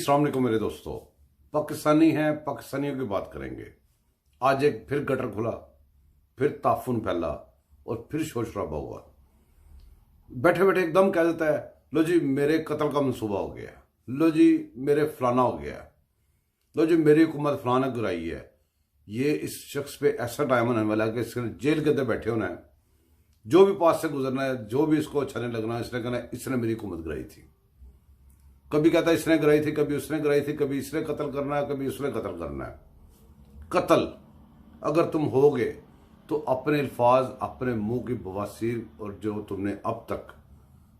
अस्सलाम वालेकुम मेरे दोस्तों। पाकिस्तानी हैं, पाकिस्तानियों की बात करेंगे। आज एक फिर गटर खुला, फिर ताफुन फैला और फिर शोर शराबा हुआ। बैठे बैठे एकदम कह देता है, लो जी मेरे कत्ल का मंसूबा हो गया, लो जी मेरे फलाना हो गया, लो जी मेरी हुकूमत फलाना गिराई है। ये इस शख्स पे ऐसा टाइम होने वाला है कि इसने जेल के अंदर बैठे होना है। जो भी पास से गुजरना है, जो भी इसको अच्छा नहीं लगना है, इसने कहना इसने मेरी हुकूमत गिराई थी। कभी कहता है इसने गिराई थी, कभी उसने गिराई थी, कभी इसने कत्ल करना है, कभी उसने कत्ल करना है। कत्ल अगर तुम होगे तो अपने अल्फाज, अपने मुंह की बवासीर और जो तुमने अब तक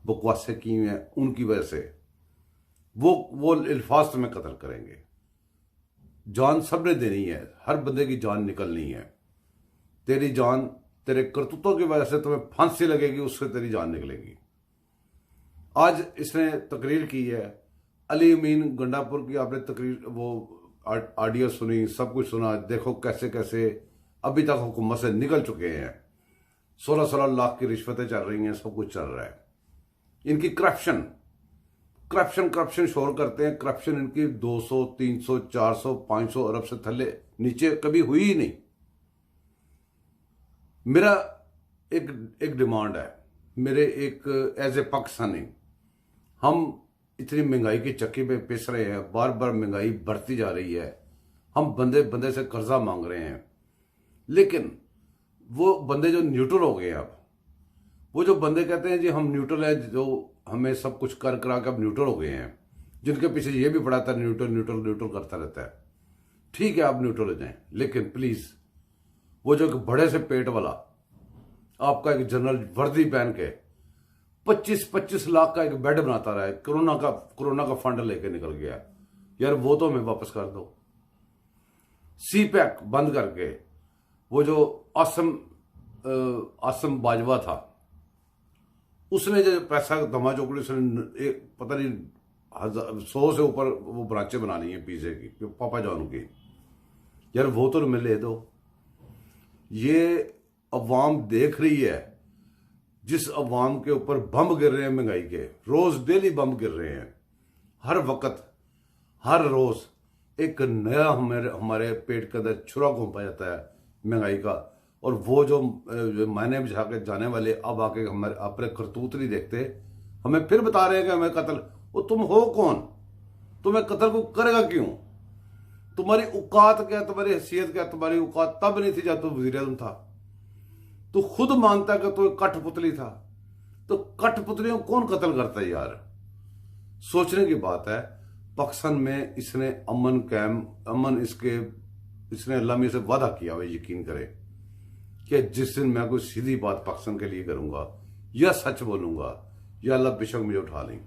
बकवासें की हैं उनकी वजह से वो अल्फाज तुम्हें कत्ल करेंगे। जान सबने देनी है, हर बंदे की जान निकलनी है। तेरी जान तेरे करतूतों की वजह से तुम्हें फांसी लगेगी, उससे तेरी जान निकलेगी। आज इसने तकरीर की है, अली अमीन गंडापुर की आपने तकरीर वो ऑडियो सुनी, सब कुछ सुना। देखो कैसे कैसे अभी तक हुकूमत से निकल चुके हैं। 16-16 लाख की रिश्वतें चल रही हैं, सब कुछ चल रहा है। इनकी करप्शन करप्शन करप्शन शोर करते हैं। करप्शन इनकी 200, 300, 400, 500 अरब से थल्ले नीचे कभी हुई ही नहीं। मेरा एक डिमांड है, मेरे एक एज ए पाकिस्तानी, हम इतनी महंगाई की चक्की पे पिस रहे हैं, बार बार महंगाई बढ़ती जा रही है, हम बंदे बंदे से कर्जा मांग रहे हैं, लेकिन वो बंदे जो न्यूट्रल हो गए हैं, अब वो जो बंदे कहते हैं जी हम न्यूट्रल हैं, जो हमें सब कुछ कर करा के अब न्यूट्रल हो गए हैं, जिनके पीछे ये भी पड़ा था न्यूट्रल न्यूट्रल न्यूट्रल करता रहता है। ठीक है आप न्यूट्रल हो जाएं, लेकिन प्लीज वो जो एक बड़े से पेट वाला आपका एक जनरल वर्दी पहन के 25-25 लाख का एक बेड बनाता रहा है, कोरोना का फंड लेके निकल गया यार, वो तो हमें वापस कर दो। सी पैक बंद करके वो जो आसम बाजवा था, उसने जो पैसा दमा चौकड़ी, उसने पता नहीं 100 से ऊपर वो ब्रांचें बना ली हैं पिज्जे की, पापा जॉन की। यार वो तो हमें ले दो। ये अवाम देख रही है, जिस अवाम के ऊपर बम गिर रहे हैं महंगाई के, रोज डेली बम गिर रहे हैं, हर वक्त हर रोज एक नया हमारे पेट के अंदर छुरा घूमा जाता है महंगाई का। और वो जो मायने बिछा के जाने वाले अब आके हमारे अपने करतूत नहीं देखते, हमें फिर बता रहे हैं कि हमें कत्ल। वो तुम हो कौन? तुम्हें कत्ल को करेगा क्यों? तुम्हारी औकात क्या, तुम्हारी हैसियत क्या? तुम्हारी औकात तब नहीं थी जब तुम वज़ीर आज़म था। तू खुद मानता कि तू कठपुतली था, तो कठपुतलियों को कौन कत्ल करता है यार? सोचने की बात है। पाकिस्तान में इसने इसने अल्लाह में से वादा किया हुआ, यकीन करे कि जिस दिन मैं कोई सीधी बात पाकिस्तान के लिए करूंगा या सच बोलूंगा, या अल्लाह बेशक मुझे उठा लें।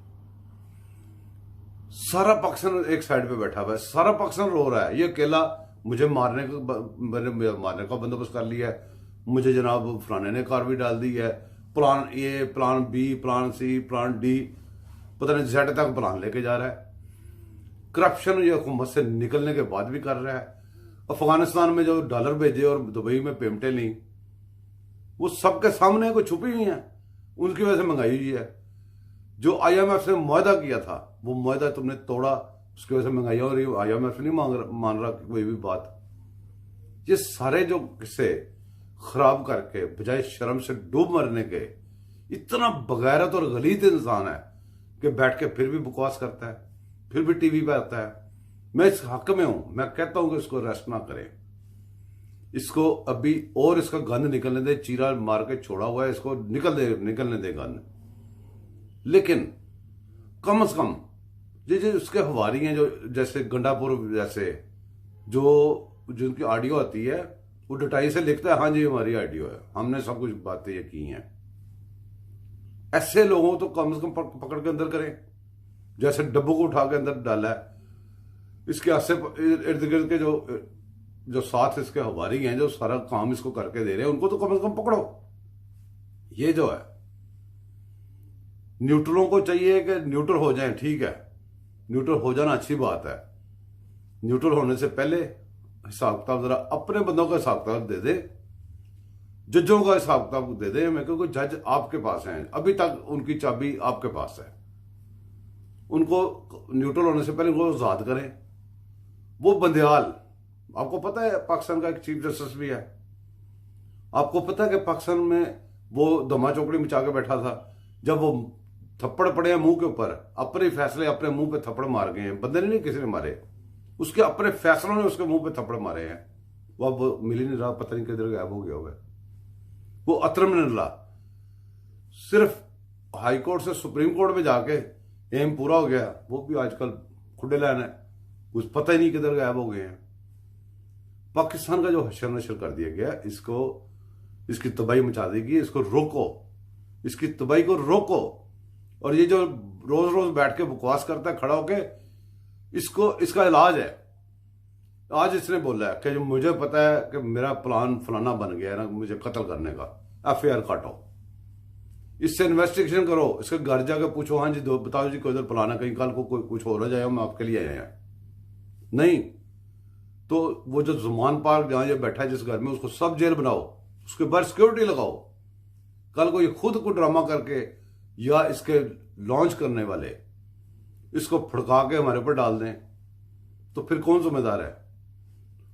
सारा पाकिस्तान एक साइड पे बैठा हुआ है, सारा पाकिस्तान रो रहा है। ये अकेला मुझे मारने का बंदोबस्त कर लिया है, मुझे जनाब फलाने ने कार भी डाल दी है, plan A, plan B, plan C, plan D, पता नहीं जेड तक प्लान लेके जा रहा है। करप्शन ये हुकूमत से निकलने के बाद भी कर रहा है। अफगानिस्तान में जो डॉलर भेजे और दुबई में पेमेंटें ली, वो सबके सामने कोई छुपी हुई हैं, उनकी वजह से महंगाई हुई है। जो IMF से मुआहदा किया था, वो मुआहदा तुमने तोड़ा, उसकी वजह से महंगाई हो रही है। IMF नहीं मान रहा कोई भी बात। ये सारे जो किस्से खराब करके बजाय शर्म से डूब मरने के, इतना बगैरत और गलीत इंसान है कि बैठ के फिर भी बकवास करता है, फिर भी टीवी पे आता है। मैं इस हक में हूं, मैं कहता हूं कि इसको अरेस्ट ना करें, इसको अभी और इसका गंद निकलने दे। चीरा मार के छोड़ा हुआ है, इसको निकलने दे गंद। लेकिन कम से कम जो उसके हवारी हैं, जो जैसे गंडापुर जैसे जिनकी ऑडियो आती है, वो डटाई से लिखता है हाँ जी हमारी ऑडियो है, हमने सब कुछ बातें ये की हैं। ऐसे लोगों तो कम से कम पकड़ के अंदर करें। जैसे डब्बू को उठा के अंदर डाला है, इसके आसे इर्द गिर्द के जो साथ इसके हवारी हैं, जो सारा काम इसको करके दे रहे हैं, उनको तो कम से कम पकड़ो। ये जो है, न्यूट्रलों को चाहिए कि न्यूट्रल हो जाएं, ठीक है, न्यूट्रल हो जाना अच्छी बात है। न्यूट्रल होने से पहले हिसाब किताब जरा अपने बंदों का हिसाब किताब दे दे, जजों का हिसाब किताब दे दे हमें, क्योंकि जज आपके पास हैं, अभी तक उनकी चाबी आपके पास है। उनको न्यूट्रल होने से पहले उनको आजाद करें। वो बंदयाल, आपको पता है पाकिस्तान का एक चीफ जस्टिस भी है। आपको पता है कि पाकिस्तान में वो धमा चौकड़ी मचा के बैठा था, जब वो थप्पड़ पड़े हैं मुंह के ऊपर, अपने फैसले अपने मुंह पे थप्पड़ मार गए हैं। बंदे ने नहीं किसी ने मारे, उसके अपने फैसलों ने उसके मुंह पे थप्पड़ मारे हैं। वो अब मिल ही नहीं रहा, पता नहीं किधर गायब हो गया होगा। वो अतरम निरला, सिर्फ हाई कोर्ट से सुप्रीम कोर्ट में जाके एम पूरा हो गया, वो भी आजकल खुडे लाइन है, कुछ पता ही नहीं किधर गायब हो गए हैं। पाकिस्तान का जो हशर नशर कर दिया गया, इसकी तबाही मचा देगी। इसको रोको, इसकी तबाही को रोको। और ये जो रोज रोज बैठ के बकवास करता है खड़ा होके, इसका इलाज है। आज इसने बोला है कि जो मुझे पता है कि मेरा प्लान फलाना बन गया है ना, मुझे कत्ल करने का, FIR काटो, इससे इन्वेस्टिगेशन करो, इसके घर जाकर पूछो, हाँ जी बताओ जी कोई इधर प्लान है, कहीं कल को कोई कुछ हो रहा जाए हम आपके लिए आए हैं। नहीं तो वो जो जुमान पार्क जहां ये बैठा है जिस घर में, उसको सब जेल बनाओ, उसके बाहर सिक्योरिटी लगाओ। कल को ये खुद को ड्रामा करके या इसके लॉन्च करने वाले इसको फड़का के हमारे ऊपर डाल दें, तो फिर कौन जिम्मेदार है?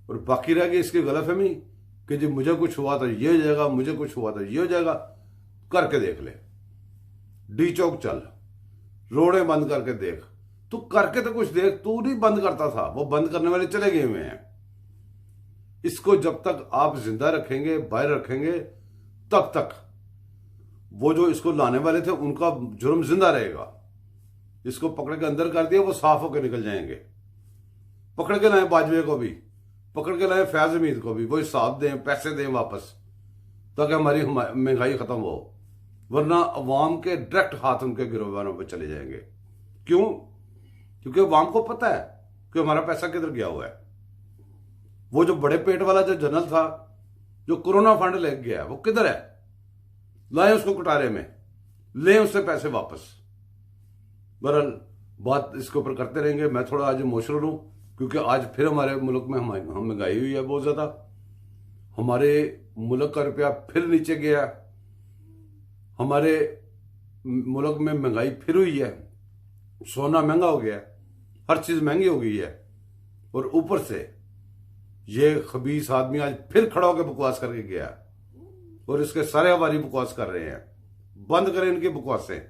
और बाकी रह गई इसकी गलतफहमी कि जी मुझे कुछ हुआ तो ये हो जाएगा, मुझे कुछ हुआ तो ये हो जाएगा। करके देख ले, डी चौक चल, रोडें बंद करके देख, तू करके तो कुछ देख। तू नहीं बंद करता था, वो बंद करने वाले चले गए हुए हैं। इसको जब तक आप जिंदा रखेंगे, बाहर रखेंगे, तब तक वो जो इसको लाने वाले थे उनका जुर्म जिंदा रहेगा। इसको पकड़ के अंदर कर दिया, वो साफ होकर निकल जाएंगे। पकड़ के लाए बाजवे को भी, पकड़ के लाए फैज हमीद को भी, वो हिसाब दें, पैसे दें वापस, ताकि हमारी महंगाई खत्म हो। वरना अवाम के डायरेक्ट हाथ उनके गिरोबानों पर चले जाएंगे। क्यों? क्योंकि अवाम को पता है कि हमारा पैसा किधर गया हुआ है। वो जो बड़े पेट वाला जो जनरल था, जो कोरोना फंड ले गया, वो किधर है? लाए उसको कटारे में, ले उससे पैसे वापस। बहरहाल बात इसके ऊपर करते रहेंगे। मैं थोड़ा आज इमोशनल हूं, क्योंकि आज फिर हमारे मुल्क में महंगाई हुई है बहुत ज्यादा। हमारे मुल्क का रुपया फिर नीचे गया, हमारे मुल्क में महंगाई फिर हुई है, सोना महंगा हो गया, हर चीज महंगी हो गई है। और ऊपर से ये खबीस आदमी आज फिर खड़ा होकर बकवास करके गया, और इसके सारे हमारी बकवास कर रहे हैं। बंद करें इनकी बकवासें।